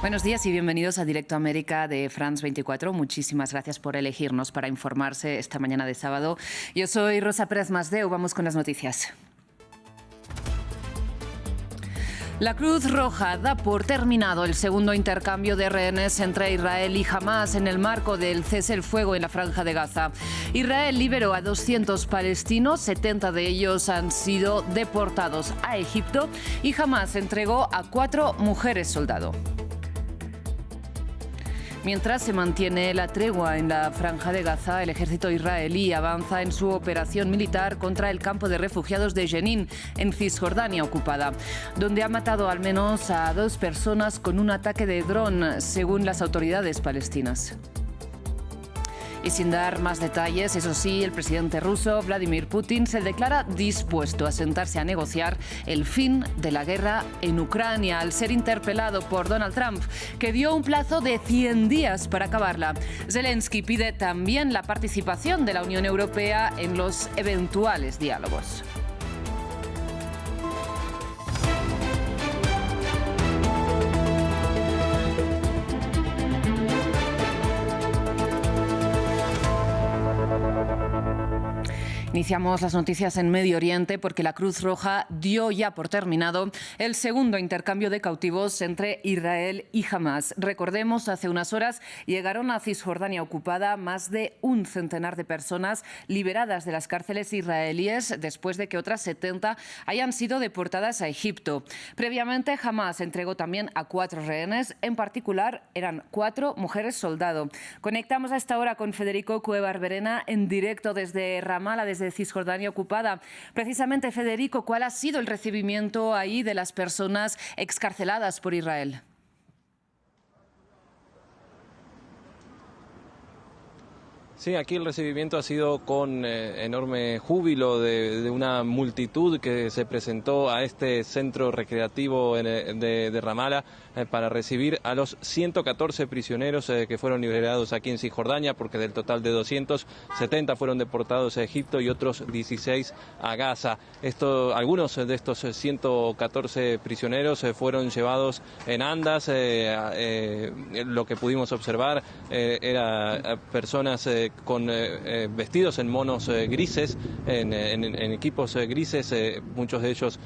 Buenos días y bienvenidos a Directo América de France 24. Muchísimas gracias por elegirnos para informarse esta mañana de sábado. Yo soy Rosa Pérez Masdeu. Vamos con las noticias. La Cruz Roja da por terminado el segundo intercambio de rehenes entre Israel y Hamás en el marco del cese el fuego en la Franja de Gaza. Israel liberó a 200 palestinos, 70 de ellos han sido deportados a Egipto y Hamás entregó a 4 mujeres soldado. Mientras se mantiene la tregua en la Franja de Gaza, el ejército israelí avanza en su operación militar contra el campo de refugiados de Jenin, en Cisjordania ocupada, donde ha matado al menos a 2 personas con un ataque de dron, según las autoridades palestinas. Y sin dar más detalles, eso sí, el presidente ruso, Vladimir Putin, se declara dispuesto a sentarse a negociar el fin de la guerra en Ucrania, al ser interpelado por Donald Trump, que dio un plazo de 100 días para acabarla. Zelensky pide también la participación de la Unión Europea en los eventuales diálogos. Iniciamos las noticias en Medio Oriente porque la Cruz Roja dio ya por terminado el segundo intercambio de cautivos entre Israel y Hamás. Recordemos, hace unas horas llegaron a Cisjordania ocupada más de un centenar de personas liberadas de las cárceles israelíes después de que otras 70 hayan sido deportadas a Egipto. Previamente, Hamás entregó también a 4 rehenes, en particular eran 4 mujeres soldado. Conectamos a esta hora con Federico Cuéllar Verena en directo desde Ramala, desde Cisjordania ocupada. Precisamente, Federico, ¿cuál ha sido el recibimiento ahí de las personas excarceladas por Israel? Sí, aquí el recibimiento ha sido con enorme júbilo de una multitud que se presentó a este centro recreativo de Ramala para recibir a los 114 prisioneros que fueron liberados aquí en Cisjordania, porque del total de 270 fueron deportados a Egipto y otros 16 a Gaza. Algunos de estos 114 prisioneros fueron llevados en andas. Lo que pudimos observar era personas con vestidos en monos grises, en equipos grises, muchos de ellos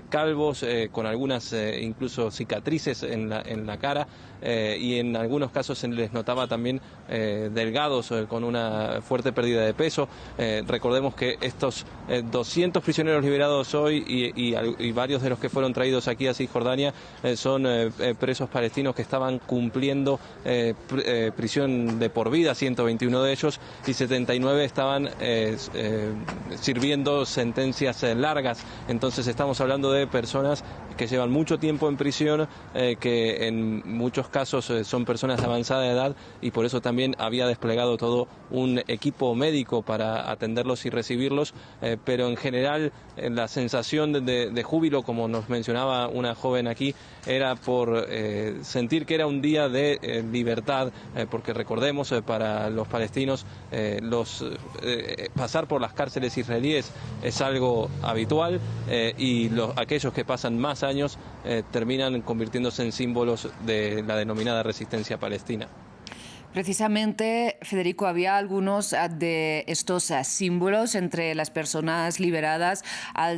calvos, con algunas incluso cicatrices en la cara, y en algunos casos se les notaba también delgados, con una fuerte pérdida de peso. Recordemos que estos 200 prisioneros liberados hoy y varios de los que fueron traídos aquí a Cisjordania son presos palestinos que estaban cumpliendo prisión de por vida, 121 de ellos, y 79 estaban sirviendo sentencias largas. Entonces estamos hablando de personas que llevan mucho tiempo en prisión, que en muchos casos son personas de avanzada edad, y por eso también había desplegado todo un equipo médico para atenderlos y recibirlos, pero en general la sensación de júbilo, como nos mencionaba una joven aquí, era por sentir que era un día de libertad, porque recordemos, para los palestinos pasar por las cárceles israelíes es algo habitual, y aquellos que pasan más años terminan convirtiéndose en símbolos de la denominada resistencia palestina. Precisamente, Federico, había algunos de estos símbolos entre las personas liberadas,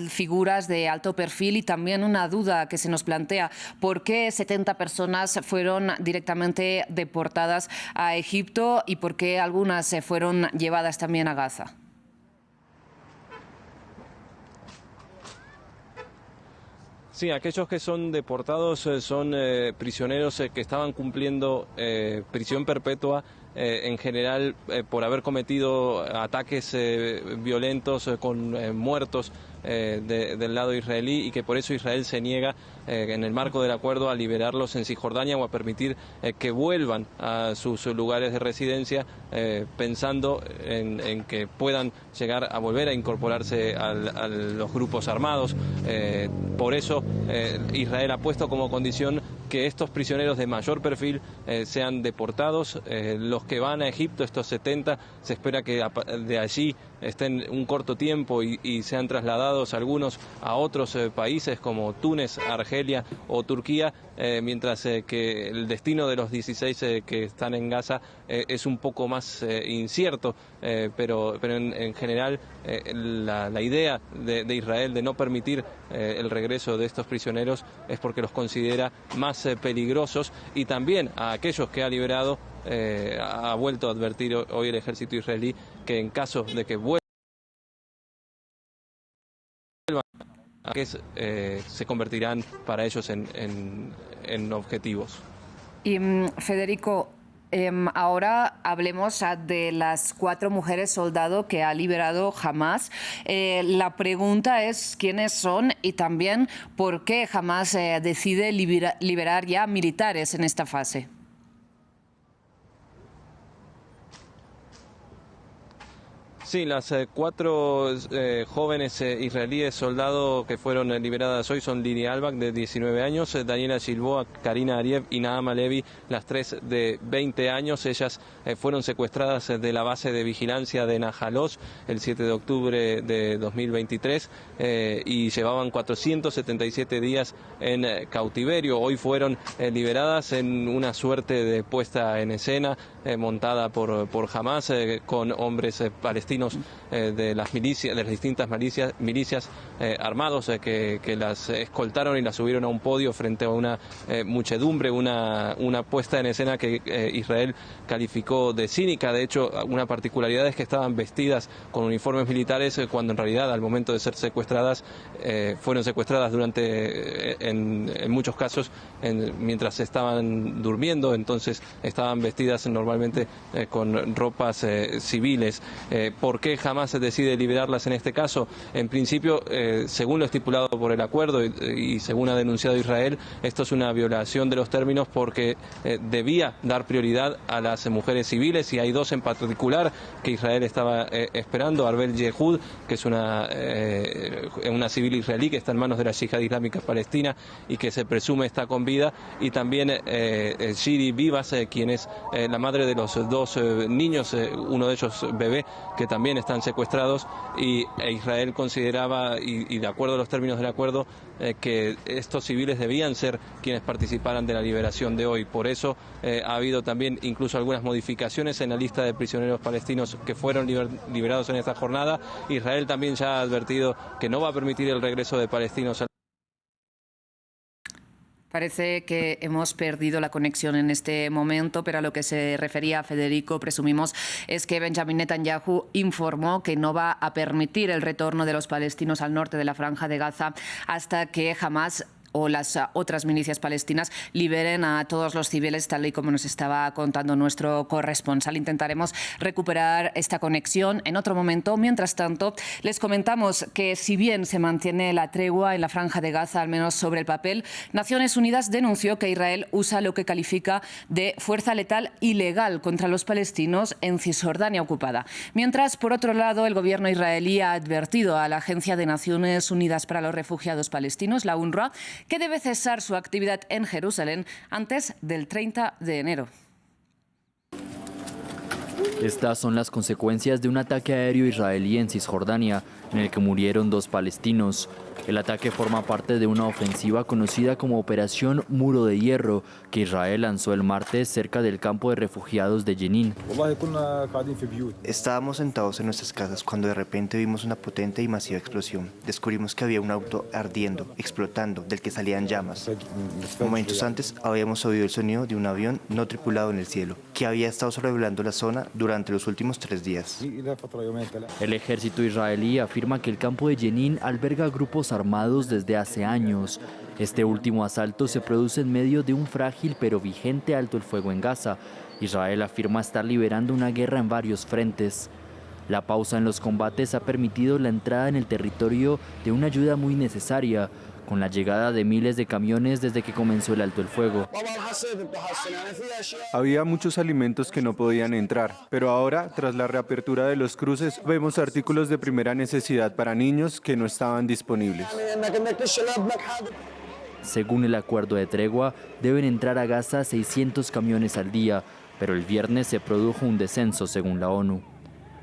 figuras de alto perfil, y también una duda que se nos plantea: ¿por qué 70 personas fueron directamente deportadas a Egipto y por qué algunas fueron llevadas también a Gaza? Sí, aquellos que son deportados son prisioneros que estaban cumpliendo prisión perpetua, en general por haber cometido ataques violentos con muertos del lado israelí, y que por eso Israel se niega, en el marco del acuerdo, a liberarlos en Cisjordania o a permitir que vuelvan a sus lugares de residencia, pensando en que puedan llegar a volver a incorporarse a los grupos armados. Por eso Israel ha puesto como condición que estos prisioneros de mayor perfil sean deportados. Los que van a Egipto, estos 70, se espera que de allí estén un corto tiempo y sean trasladados algunos a otros países como Túnez, Argelia o Turquía, mientras que el destino de los 16 que están en Gaza es un poco más incierto, pero en general la idea de Israel de no permitir el regreso de estos prisioneros es porque los considera más peligrosos, y también a aquellos que ha liberado ha vuelto a advertir hoy el ejército israelí que en caso de que vuelvan se convertirán para ellos en objetivos. Y Federico, ahora hablemos de las 4 mujeres soldado que ha liberado Hamás. La pregunta es quiénes son y también por qué Hamás decide liberar ya militares en esta fase. Sí, las 4 jóvenes israelíes soldados que fueron liberadas hoy son Lini Albak, de 19 años, Daniela Gilboa, Karina Ariev y Naama Levi, las 3 de 20 años. Ellas fueron secuestradas de la base de vigilancia de Najalos el 7 de octubre de 2023 y llevaban 477 días en cautiverio. Hoy fueron liberadas en una suerte de puesta en escena montada por Hamás con hombres palestinos de las milicias, de las distintas milicias armados que las escoltaron y las subieron a un podio frente a una muchedumbre, una puesta en escena que Israel calificó de cínica. De hecho, una particularidad es que estaban vestidas con uniformes militares cuando en realidad al momento de ser secuestradas fueron secuestradas en muchos casos mientras estaban durmiendo, entonces estaban vestidas normalmente con ropas civiles. ¿Por qué Hamás se decide liberarlas en este caso? En principio, según lo estipulado por el acuerdo y según ha denunciado Israel, esto es una violación de los términos porque debía dar prioridad a las mujeres civiles, y hay 2 en particular que Israel estaba esperando: Arbel Yehud, que es una civil israelí que está en manos de la Yihad Islámica Palestina y que se presume está con vida, y también Shiri Vivas, quien es la madre de los 2 niños, uno de ellos bebé, que también están secuestrados, y Israel consideraba, y de acuerdo a los términos del acuerdo, que estos civiles debían ser quienes participaran de la liberación de hoy. Por eso ha habido también incluso algunas modificaciones en la lista de prisioneros palestinos que fueron liberados en esta jornada. Israel también ya ha advertido que no va a permitir el regreso de palestinos a... Parece que hemos perdido la conexión en este momento, pero a lo que se refería Federico, presumimos, es que Benjamin Netanyahu informó que no va a permitir el retorno de los palestinos al norte de la Franja de Gaza hasta que Hamás o las otras milicias palestinas liberen a todos los civiles, tal y como nos estaba contando nuestro corresponsal. Intentaremos recuperar esta conexión en otro momento. Mientras tanto, les comentamos que si bien se mantiene la tregua en la Franja de Gaza, al menos sobre el papel, Naciones Unidas denunció que Israel usa lo que califica de fuerza letal ilegal contra los palestinos en Cisjordania ocupada. Mientras, por otro lado, el gobierno israelí ha advertido a la Agencia de Naciones Unidas para los Refugiados Palestinos, la UNRWA, que debe cesar su actividad en Jerusalén antes del 30 de enero. Estas son las consecuencias de un ataque aéreo israelí en Cisjordania, en el que murieron 2 palestinos. El ataque forma parte de una ofensiva conocida como Operación Muro de Hierro, que Israel lanzó el martes cerca del campo de refugiados de Jenin. Estábamos sentados en nuestras casas cuando de repente vimos una potente y masiva explosión. Descubrimos que había un auto ardiendo, explotando, del que salían llamas. Momentos antes habíamos oído el sonido de un avión no tripulado en el cielo, que había estado sobrevolando la zona durante los últimos 3 días. El ejército israelí afirma que el campo de Jenin alberga grupos armados desde hace años. Este último asalto se produce en medio de un frágil pero vigente alto el fuego en Gaza. Israel afirma estar liberando una guerra en varios frentes. La pausa en los combates ha permitido la entrada en el territorio de una ayuda muy necesaria, con la llegada de miles de camiones desde que comenzó el alto el fuego. Había muchos alimentos que no podían entrar, pero ahora, tras la reapertura de los cruces, vemos artículos de primera necesidad para niños que no estaban disponibles. Según el acuerdo de tregua, deben entrar a Gaza 600 camiones al día, pero el viernes se produjo un descenso según la ONU.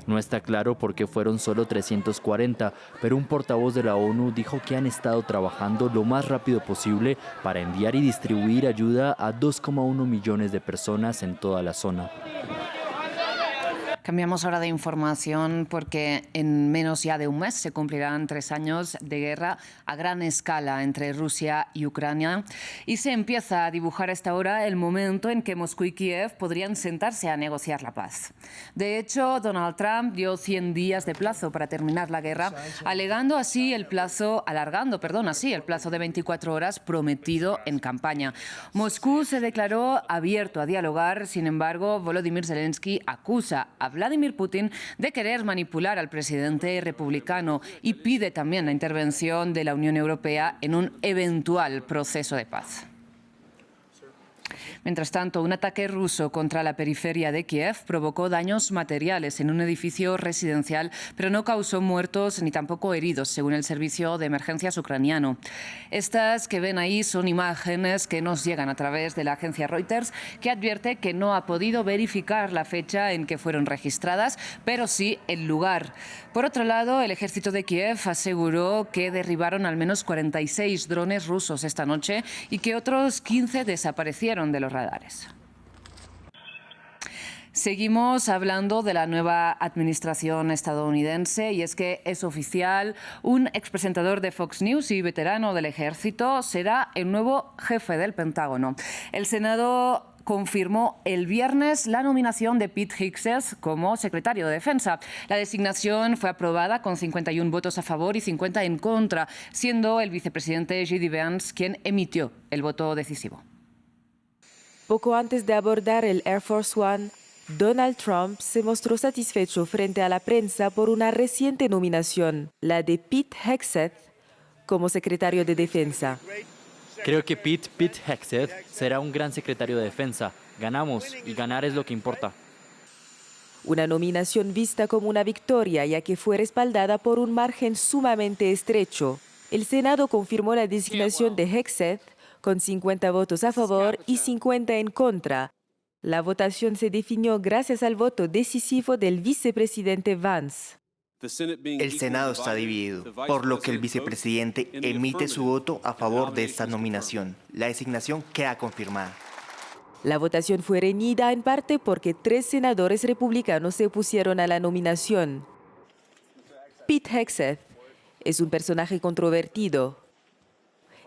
No está claro por qué fueron solo 340, pero un portavoz de la ONU dijo que han estado trabajando lo más rápido posible para enviar y distribuir ayuda a 2,1 millones de personas en toda la zona. Cambiamos ahora de información porque en menos ya de un mes se cumplirán 3 años de guerra a gran escala entre Rusia y Ucrania y se empieza a dibujar a esta hora el momento en que Moscú y Kiev podrían sentarse a negociar la paz. De hecho, Donald Trump dio 100 días de plazo para terminar la guerra, alargando así el plazo de 24 horas prometido en campaña. Moscú se declaró abierto a dialogar, sin embargo, Volodymyr Zelensky acusa a Vladimir Putin de querer manipular al presidente republicano y pide también la intervención de la Unión Europea en un eventual proceso de paz. Mientras tanto, un ataque ruso contra la periferia de Kiev provocó daños materiales en un edificio residencial, pero no causó muertos ni tampoco heridos, según el servicio de emergencias ucraniano. Estas que ven ahí son imágenes que nos llegan a través de la agencia Reuters, que advierte que no ha podido verificar la fecha en que fueron registradas, pero sí el lugar. Por otro lado, el ejército de Kiev aseguró que derribaron al menos 46 drones rusos esta noche y que otros 15 desaparecieron de los radares. Seguimos hablando de la nueva administración estadounidense y es que es oficial, un expresentador de Fox News y veterano del ejército será el nuevo jefe del Pentágono. El Senado confirmó el viernes la nominación de Pete Hegseth como secretario de Defensa. La designación fue aprobada con 51 votos a favor y 50 en contra, siendo el vicepresidente J.D. Vance quien emitió el voto decisivo. Poco antes de abordar el Air Force One, Donald Trump se mostró satisfecho frente a la prensa por una reciente nominación, la de Pete Hegseth, como secretario de Defensa. Creo que Pete Hegseth será un gran secretario de Defensa. Ganamos y ganar es lo que importa. Una nominación vista como una victoria, ya que fue respaldada por un margen sumamente estrecho. El Senado confirmó la designación de Hegseth con 50 votos a favor y 50 en contra. La votación se definió gracias al voto decisivo del vicepresidente Vance. El Senado está dividido, por lo que el vicepresidente emite su voto a favor de esta nominación. La designación queda confirmada. La votación fue reñida en parte porque 3 senadores republicanos se opusieron a la nominación. Pete Hegseth es un personaje controvertido.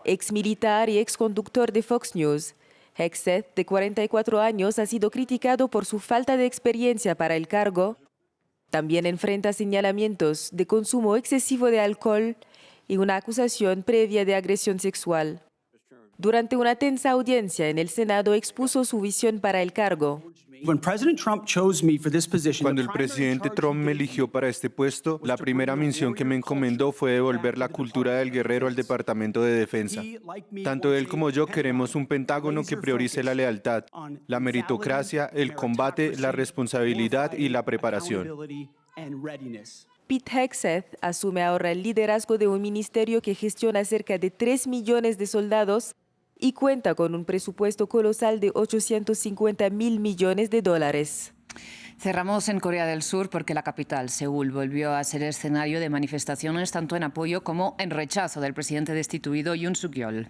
Ex militar y ex conductor de Fox News, Hegseth, de 44 años, ha sido criticado por su falta de experiencia para el cargo. También enfrenta señalamientos de consumo excesivo de alcohol y una acusación previa de agresión sexual. Durante una tensa audiencia en el Senado expuso su visión para el cargo. Cuando el presidente Trump me eligió para este puesto, la primera misión que me encomendó fue devolver la cultura del guerrero al Departamento de Defensa. Tanto él como yo queremos un Pentágono que priorice la lealtad, la meritocracia, el combate, la responsabilidad y la preparación. Pete Hegseth asume ahora el liderazgo de un ministerio que gestiona cerca de 3 millones de soldados y cuenta con un presupuesto colosal de $850 mil millones. Cerramos en Corea del Sur porque la capital, Seúl, volvió a ser escenario de manifestaciones tanto en apoyo como en rechazo del presidente destituido Yoon Suk-yeol.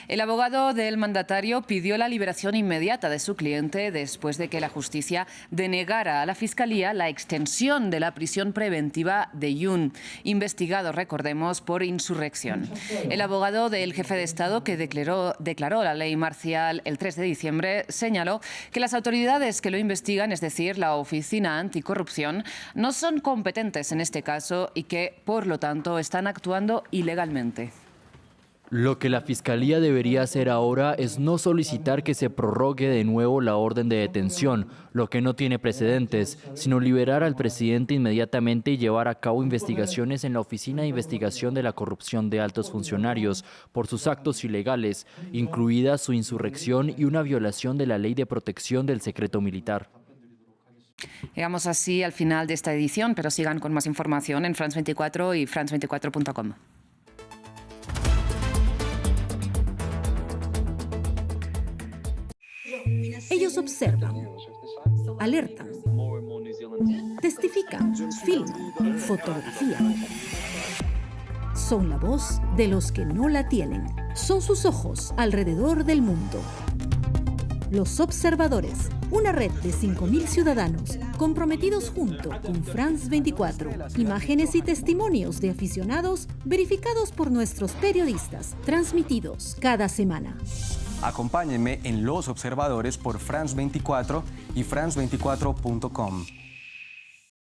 El abogado del mandatario pidió la liberación inmediata de su cliente después de que la justicia denegara a la fiscalía la extensión de la prisión preventiva de Yoon, investigado, recordemos, por insurrección. El abogado del jefe de Estado, que declaró la ley marcial el 3 de diciembre, señaló que las autoridades que lo investigan, es decir, la Oficina Anticorrupción, no son competentes en este caso y que, por lo tanto, están actuando ilegalmente. Lo que la Fiscalía debería hacer ahora es no solicitar que se prorrogue de nuevo la orden de detención, lo que no tiene precedentes, sino liberar al presidente inmediatamente y llevar a cabo investigaciones en la Oficina de Investigación de la Corrupción de Altos Funcionarios por sus actos ilegales, incluida su insurrección y una violación de la Ley de Protección del Secreto Militar. Llegamos así al final de esta edición, pero sigan con más información en France 24 y france24.com. Ellos observan, alertan, Testifican, filman, fotografían. Son la voz de los que no la tienen. Son sus ojos alrededor del mundo. Los Observadores, una red de 5.000 ciudadanos comprometidos junto con France 24. Imágenes y testimonios de aficionados verificados por nuestros periodistas, transmitidos cada semana. Acompáñenme en Los Observadores por France 24 y france24.com.